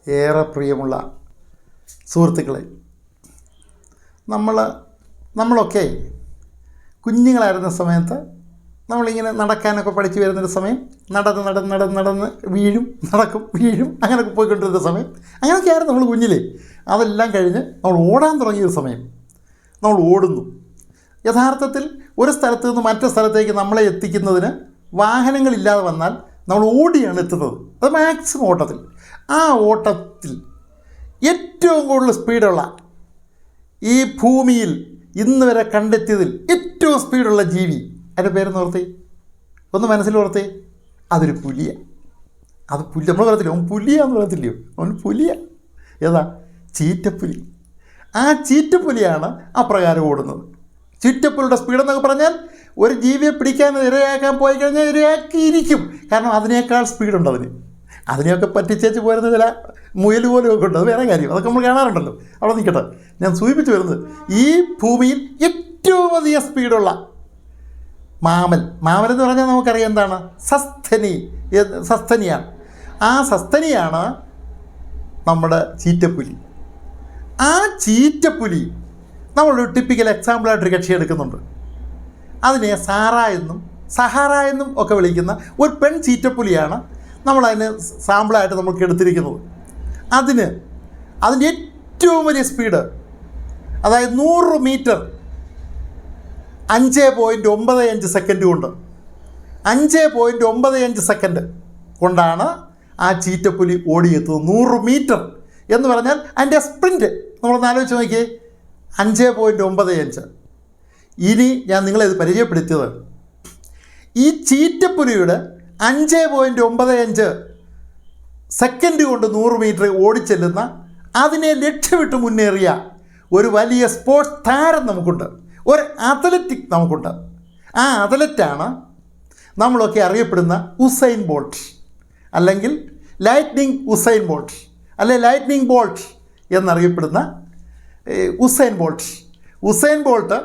ഏറെ പ്രിയമുള്ള സുഹൃത്തുക്കളെ, നമ്മളൊക്കെ കുഞ്ഞുങ്ങളായിരുന്ന സമയത്ത് നമ്മളിങ്ങനെ നടക്കാനൊക്കെ പഠിച്ചു വരുന്നൊരു സമയം, നടന്ന് വീഴും, നടക്കും, വീഴും, അങ്ങനെയൊക്കെ പോയിക്കൊണ്ടിരുന്ന സമയം, അങ്ങനെയൊക്കെ ആയിരുന്നു നമ്മൾ കുഞ്ഞിലേ. അതെല്ലാം കഴിഞ്ഞ് നമ്മൾ ഓടാൻ തുടങ്ങിയൊരു സമയം. നമ്മൾ ഓടുന്നു. യഥാർത്ഥത്തിൽ ഒരു സ്ഥലത്ത് നിന്ന് മറ്റൊരു സ്ഥലത്തേക്ക് നമ്മളെ എത്തിക്കുന്നതിന് വാഹനങ്ങളില്ലാതെ വന്നാൽ നമ്മൾ ഓടിയാണ് എത്തുന്നത്. അത് മാക്സിമം ഓട്ടത്തിൽ. ആ ഓട്ടത്തിൽ ഏറ്റവും കൂടുതൽ സ്പീഡുള്ള, ഈ ഭൂമിയിൽ ഇന്ന് വരെ കണ്ടെത്തിയതിൽ ഏറ്റവും സ്പീഡുള്ള ജീവി, അതിൻ്റെ പേരെന്ന് ഓർത്തേ, ഒന്ന് മനസ്സിൽ ഓർത്തേ, അതൊരു പുലിയാണ്. അത് പുലി. നമ്മൾ പറയത്തില്ല അവൻ പുലിയാന്ന് പറയത്തില്ലയോ, അവൻ പുലിയാണ്. ഏതാ? ചീറ്റപ്പുലി. ആ ചീറ്റപ്പുലിയാണ് അപ്രകാരം ഓടുന്നത്. ചീറ്റപ്പുലിയുടെ സ്പീഡെന്നൊക്കെ പറഞ്ഞാൽ ഒരു ജീവിയെ പിടിക്കാൻ ഇരയാക്കാൻ പോയി കഴിഞ്ഞാൽ ഇരയാക്കിയിരിക്കും. കാരണം അതിനേക്കാൾ സ്പീഡുണ്ട് അതിന്. അതിനെയൊക്കെ പറ്റിച്ചേച്ച് പോരുന്ന ചില മുയൽ പോലുമൊക്കെ ഉണ്ട്. അത് വേറെ കാര്യം, അതൊക്കെ നമ്മൾ കാണാറുണ്ടല്ലോ. അവിടെ നിൽക്കട്ടെ, ഞാൻ സൂചിപ്പിച്ച് വരുന്നത് ഈ ഭൂമിയിൽ ഏറ്റവും അധികം സ്പീഡുള്ള മാമലെന്ന് പറഞ്ഞാൽ നമുക്കറിയാം എന്താണ്? സസ്തനിയാണ്. ആ സസ്തനിയാണ് നമ്മുടെ ചീറ്റപ്പുലി. ആ ചീറ്റപ്പുലി നമ്മളൊരു ടിപ്പിക്കൽ എക്സാമ്പിളായിട്ടൊരു കക്ഷി എടുക്കുന്നുണ്ട്. അതിനെ സഹാറ എന്നും ഒക്കെ വിളിക്കുന്ന ഒരു പെൺ ചീറ്റപ്പുലിയാണ് നമ്മളതിന് സാമ്പിളായിട്ട് നമുക്ക് എടുത്തിരിക്കുന്നത്. അതിൻ്റെ ഏറ്റവും വലിയ സ്പീഡ്, അതായത് 100 മീറ്റർ 5.95 സെക്കൻഡ് കൊണ്ട്, 5.95 സെക്കൻഡ് കൊണ്ടാണ് ആ ചീറ്റപ്പുലി ഓടിയെത്തുന്നത്. 100 മീറ്റർ എന്ന് പറഞ്ഞാൽ അതിൻ്റെ സ്പ്രിൻറ്റ് നമ്മളൊന്ന് ആലോചിച്ച് നോക്കിയേ, 5.95. ഇനി ഞാൻ നിങ്ങളെ പരിചയപ്പെടുത്തിയത് ഈ ചീറ്റപ്പുലിയുടെ 5.95 സെക്കൻഡ് കൊണ്ട് 100 മീറ്റർ ഓടിച്ചെല്ലുന്ന, അതിനെ ലക്ഷ്യമിട്ട് മുന്നേറിയ ഒരു വലിയ സ്പോർട്സ് താരം നമുക്കുണ്ട്, ഒരു അത്ലറ്റിക് നമുക്കുണ്ട്. ആ അത്ലറ്റാണ് നമ്മളൊക്കെ അറിയപ്പെടുന്ന ഉസൈൻ ബോൾട്ട്, അല്ലെങ്കിൽ ലൈറ്റ്നിങ് ഉസൈൻ ബോൾട്ട്, അല്ലെ ലൈറ്റ്നിങ് ബോൾട്ട് എന്നറിയപ്പെടുന്ന ഉസൈൻ ബോൾട്ട്. ഉസൈൻ ബോൾട്ട്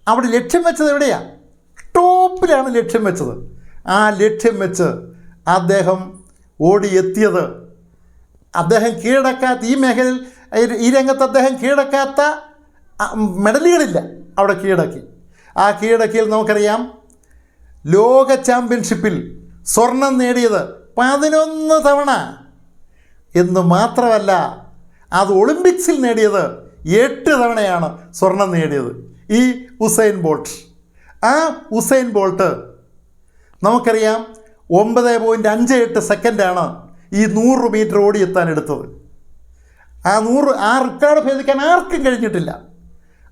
അവിടെ ലക്ഷ്യം വെച്ചത് എവിടെയാണ്? ടോപ്പിലാണ് ലക്ഷ്യം വെച്ചത്. ആ ലക്ഷ്യം വെച്ച് അദ്ദേഹം ഓടിയെത്തിയത്, അദ്ദേഹം കീഴടക്കാത്ത, ഈ മേഖലയിൽ, ഈ രംഗത്ത് അദ്ദേഹം കീഴടക്കാത്ത മെഡലുകളില്ല, അവിടെ കീഴടക്കി. ആ കീഴടക്കിയിൽ നമുക്കറിയാം, ലോക ചാമ്പ്യൻഷിപ്പിൽ സ്വർണം നേടിയത് 11 തവണ എന്ന് മാത്രമല്ല, അത് ഒളിമ്പിക്സിൽ നേടിയത് 8 തവണയാണ് സ്വർണം നേടിയത് ഈ ഉസൈൻ ബോൾട്ട്. ആ ഉസൈൻ ബോൾട്ട് നമുക്കറിയാം 9.58 സെക്കൻഡാണ് ഈ 100 മീറ്റർ ഓടിയെത്താൻ എടുത്തത്. ആ റെക്കോർഡ് ഭേദിക്കാൻ ആർക്കും കഴിഞ്ഞിട്ടില്ല.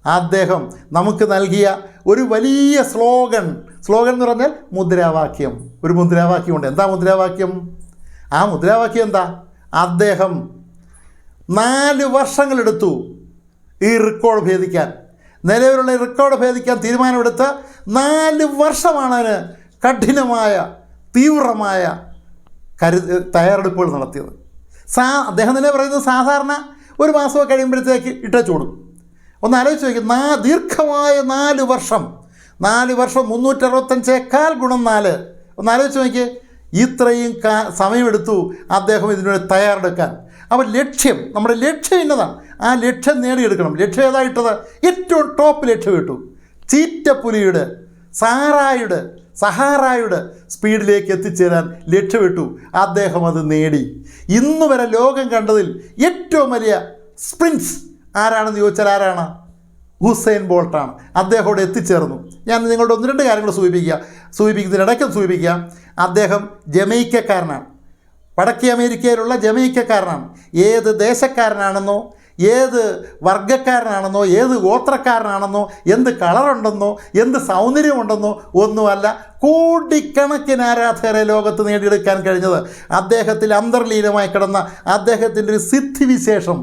അദ്ദേഹം നമുക്ക് നൽകിയ ഒരു വലിയ സ്ലോഗൻ എന്ന് പറഞ്ഞാൽ മുദ്രാവാക്യം. ഒരു മുദ്രാവാക്യമുണ്ട്. എന്താ മുദ്രാവാക്യം? ആ മുദ്രാവാക്യം എന്താ? അദ്ദേഹം 4 വർഷങ്ങളെടുത്തു ഈ റെക്കോർഡ് ഭേദിക്കാൻ, നിലവിലുള്ള റെക്കോർഡ് ഭേദിക്കാൻ തീരുമാനമെടുത്ത് 4 വർഷമാണ് അതിന് കഠിനമായ തീവ്രമായ തയ്യാറെടുപ്പുകൾ നടത്തിയത്. അദ്ദേഹം തന്നെ പറയുന്നത്, സാധാരണ ഒരു മാസമൊക്കെ കഴിയുമ്പോഴത്തേക്ക് ഇട്ടച്ചോടും. ഒന്ന് ആലോചിച്ച് നോക്കി, ദീർഘമായ 4 വർഷം 365 ഗുണം 4. ഒന്ന് ആലോചിച്ച് നോക്കി, ഇത്രയും സമയമെടുത്തു അദ്ദേഹം ഇതിനോട് തയ്യാറെടുക്കാൻ. അപ്പോൾ നമ്മുടെ ലക്ഷ്യം ഇന്നതാണ്. ആ ലക്ഷ്യം നേടിയെടുക്കണം. ലക്ഷ്യം ഏതായിട്ടത്? ഏറ്റവും ടോപ്പ് ലക്ഷ്യം ഇട്ടു. ചീറ്റപ്പുലിയുടെ, സഹാറായുടെ സ്പീഡിലേക്ക് എത്തിച്ചേരാൻ ലക്ഷ്യമിട്ടു. അദ്ദേഹം അത് നേടി. ഇന്ന് വരെ ലോകം കണ്ടതിൽ ഏറ്റവും വലിയ സ്പ്രിൻസ് ആരാണെന്ന് ചോദിച്ചാൽ ആരാണ്? ഉസൈൻ ബോൾട്ടാണ്. അദ്ദേഹം അവിടെ എത്തിച്ചേർന്നു. ഞാൻ നിങ്ങളുടെ 1-2 കാര്യങ്ങൾ സൂചിപ്പിക്കുന്നതിനിടയ്ക്ക് സൂചിപ്പിക്കാം. അദ്ദേഹം ജമൈക്കക്കാരനാണ്. വടക്കേ അമേരിക്കയിലുള്ള ജമൈക്കക്കാരനാണ്. ഏത് ദേശക്കാരനാണെന്നോ, ഏത് വർഗ്ഗക്കാരനാണെന്നോ, ഏത് ഗോത്രക്കാരനാണെന്നോ, എന്ത് കളറുണ്ടെന്നോ, എന്ത് സൗന്ദര്യമുണ്ടെന്നോ ഒന്നുമല്ല, കോടിക്കണക്കിന് ആരാധകരെ ലോകത്ത് നേടിയെടുക്കാൻ കഴിഞ്ഞത് അദ്ദേഹത്തിൽ അന്തർലീനമായി കിടന്ന അദ്ദേഹത്തിൻ്റെ ഒരു സിദ്ധിവിശേഷം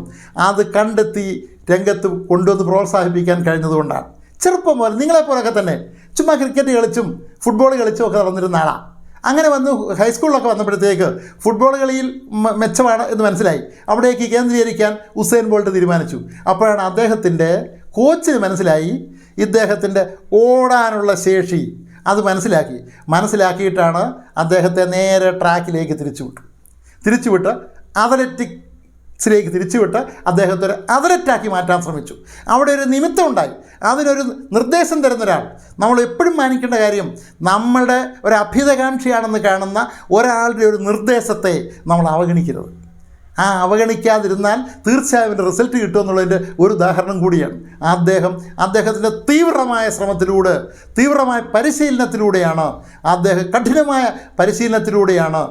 അത് കണ്ടെത്തി രംഗത്ത് കൊണ്ടുവന്ന് പ്രോത്സാഹിപ്പിക്കാൻ കഴിഞ്ഞതുകൊണ്ടാണ്. ചെറുപ്പം മുതൽ നിങ്ങളെപ്പോലൊക്കെ തന്നെ ചുമ്മാ ക്രിക്കറ്റ് കളിച്ചും ഫുട്ബോൾ കളിച്ചും ഒക്കെ നടന്നിരുന്ന ആളാണ്. അങ്ങനെ വന്ന് ഹൈസ്കൂളിലൊക്കെ വന്നപ്പോഴത്തേക്ക് ഫുട്ബോൾ കളിയിൽ മെച്ചമാണ് എന്ന് മനസ്സിലായി. അവിടേക്ക് കേന്ദ്രീകരിക്കാൻ ഉസൈൻ ബോൾട്ട് തീരുമാനിച്ചു. അപ്പോഴാണ് അദ്ദേഹത്തിൻ്റെ കോച്ചിന് ഇദ്ദേഹത്തിൻ്റെ ഓടാനുള്ള ശേഷി അത് മനസ്സിലാക്കിയിട്ടാണ് അദ്ദേഹത്തെ നേരെ ട്രാക്കിലേക്ക് തിരിച്ചുവിട്ട് അത്ലറ്റിക് ിലേക്ക് തിരിച്ചുവിട്ട് അദ്ദേഹത്തെ ഒരു അത്ലറ്റാക്കി മാറ്റാൻ ശ്രമിച്ചു. അവിടെ ഒരു നിമിത്തം ഉണ്ടായി. അതിനൊരു നിർദ്ദേശം തരുന്ന ഒരാൾ. നമ്മൾ എപ്പോഴും മാനിക്കേണ്ട കാര്യം, നമ്മളുടെ ഒരു അഭ്യുതകാംക്ഷിയാണെന്ന് കാണുന്ന ഒരാളുടെ ഒരു നിർദ്ദേശത്തെ നമ്മൾ അവഗണിക്കരുത്. ആ അവഗണിക്കാതിരുന്നാൽ തീർച്ചയായും അതിൻ്റെ റിസൾട്ട് കിട്ടുമെന്നുള്ളതിൻ്റെ ഒരു ഉദാഹരണം കൂടിയാണ്. അദ്ദേഹത്തിൻ്റെ തീവ്രമായ ശ്രമത്തിലൂടെ, തീവ്രമായ പരിശീലനത്തിലൂടെയാണ്, കഠിനമായ പരിശീലനത്തിലൂടെയാണ്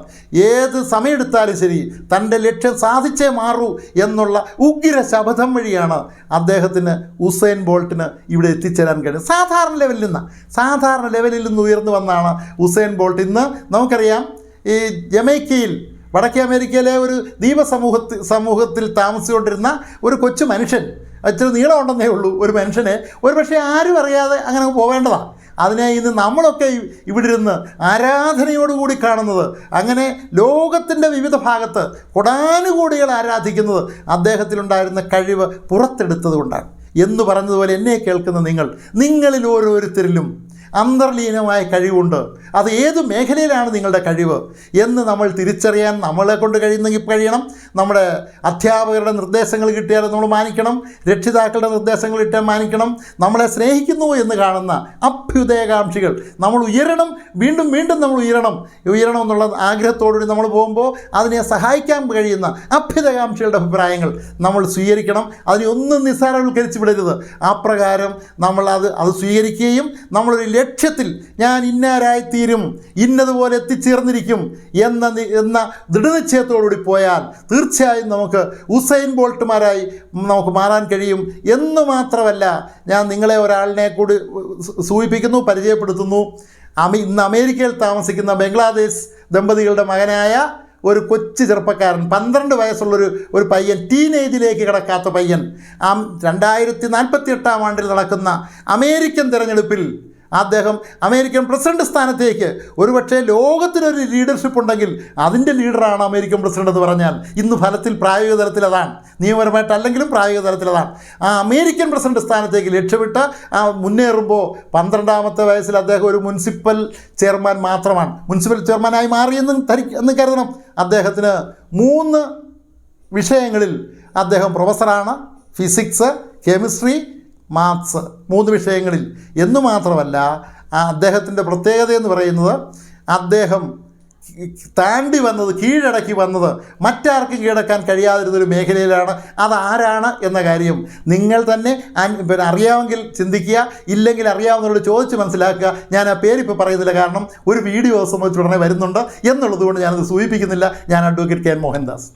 ഏത് സമയമെടുത്താലും ശരി തൻ്റെ ലക്ഷ്യം സാധിച്ചേ മാറൂ എന്നുള്ള ഉഗ്ര ശപഥം വഴിയാണ് അദ്ദേഹത്തിന് ഉസൈൻ ബോൾട്ടിന് ഇവിടെ എത്തിച്ചേരാൻ കഴിയും. സാധാരണ ലെവലിൽ നിന്ന് ഉയർന്നു വന്നാണ് ഉസൈൻ ബോൾട്ട്. ഇന്ന് നമുക്കറിയാം, ഈ ജമൈക്കയിൽ, വടക്കേ അമേരിക്കയിലെ ഒരു സമൂഹത്തിൽ താമസിച്ചുകൊണ്ടിരുന്ന ഒരു കൊച്ചു മനുഷ്യൻ, ഇച്ചിരി നീളമുണ്ടെന്നേ ഉള്ളൂ ഒരു മനുഷ്യനെ, ഒരു പക്ഷേ ആരും അറിയാതെ അങ്ങനെ പോവേണ്ടതാണ്. അതിനെ ഇന്ന് നമ്മളൊക്കെ ഇവിടെ ഇരുന്ന് ആരാധനയോടുകൂടി കാണുന്നത്, അങ്ങനെ ലോകത്തിൻ്റെ വിവിധ ഭാഗത്ത് കൊടാനുകൂടികൾ ആരാധിക്കുന്നത് അദ്ദേഹത്തിലുണ്ടായിരുന്ന കഴിവ് പുറത്തെടുത്തത് കൊണ്ടാണ്. എന്ന് പറഞ്ഞതുപോലെ എന്നെ കേൾക്കുന്ന നിങ്ങളിൽ ഓരോരുത്തരിലും അന്തർലീനമായ കഴിവുണ്ട്. അത് ഏത് മേഖലയിലാണ് നിങ്ങളുടെ കഴിവ് എന്ന് നമ്മൾ തിരിച്ചറിയാൻ നമ്മളെ കൊണ്ട് കഴിയണം. നമ്മുടെ അധ്യാപകരുടെ നിർദ്ദേശങ്ങൾ കിട്ടിയാൽ നമ്മൾ മാനിക്കണം. രക്ഷിതാക്കളുടെ നിർദ്ദേശങ്ങൾ കിട്ടിയാൽ മാനിക്കണം. നമ്മളെ സ്നേഹിക്കുന്നു എന്ന് കാണുന്ന അഭ്യുദയകാംക്ഷികൾ നമ്മൾ ഉയരണം, വീണ്ടും നമ്മൾ ഉയരണം എന്നുള്ള ആഗ്രഹത്തോടുകൂടി നമ്മൾ പോകുമ്പോൾ അതിനെ സഹായിക്കാൻ കഴിയുന്ന അഭ്യുദയകാംക്ഷികളുടെ അഭിപ്രായങ്ങൾ നമ്മൾ സ്വീകരിക്കണം. അതിനെ ഒന്നും നിസ്സാരവൽക്കരിച്ച് വിടരുത്. ആ പ്രകാരം നമ്മൾ അത് സ്വീകരിക്കുകയും നമ്മളൊരു ലക്ഷ്യത്തിൽ ഞാൻ ഇന്നാരായിത്തീരും, ഇന്നതുപോലെ എത്തിച്ചേർന്നിരിക്കും എന്ന ദൃഢനിശ്ചയത്തോടുകൂടി പോയാൽ തീർച്ചയായും നമുക്ക് ഉസൈൻ ബോൾട്ടുമാരായി നമുക്ക് മാറാൻ കഴിയും. എന്ന് മാത്രമല്ല, ഞാൻ നിങ്ങളെ ഒരാളിനെ കൂടി സൂചിപ്പിക്കുന്നു, പരിചയപ്പെടുത്തുന്നു. ഇന്ന് അമേരിക്കയിൽ താമസിക്കുന്ന ബംഗ്ലാദേശ് ദമ്പതികളുടെ മകനായ ഒരു കൊച്ചു ചെറുപ്പക്കാരൻ, 12 വയസ്സുള്ളൊരു പയ്യൻ, ടീനേജിലേക്ക് കിടക്കാത്ത പയ്യൻ, 2048 ആണ്ടിൽ നടക്കുന്ന അമേരിക്കൻ തിരഞ്ഞെടുപ്പിൽ അദ്ദേഹം അമേരിക്കൻ പ്രസിഡന്റ് സ്ഥാനത്തേക്ക്, ഒരുപക്ഷെ ലോകത്തിനൊരു ലീഡർഷിപ്പ് ഉണ്ടെങ്കിൽ അതിൻ്റെ ലീഡറാണ് അമേരിക്കൻ പ്രസിഡന്റ് എന്ന് പറഞ്ഞാൽ ഇന്ന് ഫലത്തിൽ പ്രായോഗിക തലത്തിൽ അതാണ്, നിയമപരമായിട്ടല്ലെങ്കിലും പ്രായോഗിക തലത്തിൽ അതാണ്. ആ അമേരിക്കൻ പ്രസിഡന്റ് സ്ഥാനത്തേക്ക് ലക്ഷ്യമിട്ട് മുന്നേറുമ്പോൾ 12ാമത്തെ വയസ്സിൽ അദ്ദേഹം ഒരു മുനിസിപ്പൽ ചെയർമാൻ മാത്രമാണ്. മുനിസിപ്പൽ ചെയർമാനായി മാറിയെന്ന് കരുതണം. അദ്ദേഹത്തിന് 3 വിഷയങ്ങളിൽ അദ്ദേഹം പ്രൊഫസറാണ്. ഫിസിക്സ്, കെമിസ്ട്രി, മാത്സ്, 3 വിഷയങ്ങളിൽ. എന്നു മാത്രമല്ല, അദ്ദേഹത്തിൻ്റെ പ്രത്യേകത എന്ന് പറയുന്നത്, അദ്ദേഹം കീഴടക്കി വന്നത് മറ്റാർക്കും കീഴടക്കാൻ കഴിയാതിരുന്നൊരു മേഖലയിലാണ്. അതാരാണ് എന്ന കാര്യം നിങ്ങൾ തന്നെ അറിയാമെങ്കിൽ ചിന്തിക്കുക, ഇല്ലെങ്കിൽ അറിയാവുന്നവരോട് ചോദിച്ച് മനസ്സിലാക്കുക. ഞാൻ ആ പേരിപ്പോൾ പറയുന്നില്ല, കാരണം ഒരു വീഡിയോ സംബന്ധിച്ച് ഉടനെ വരുന്നുണ്ട് എന്നുള്ളത് കൊണ്ട് ഞാനത് സൂചിപ്പിക്കുന്നില്ല. ഞാൻ അഡ്വക്കേറ്റ് കെ മോഹൻദാസ്.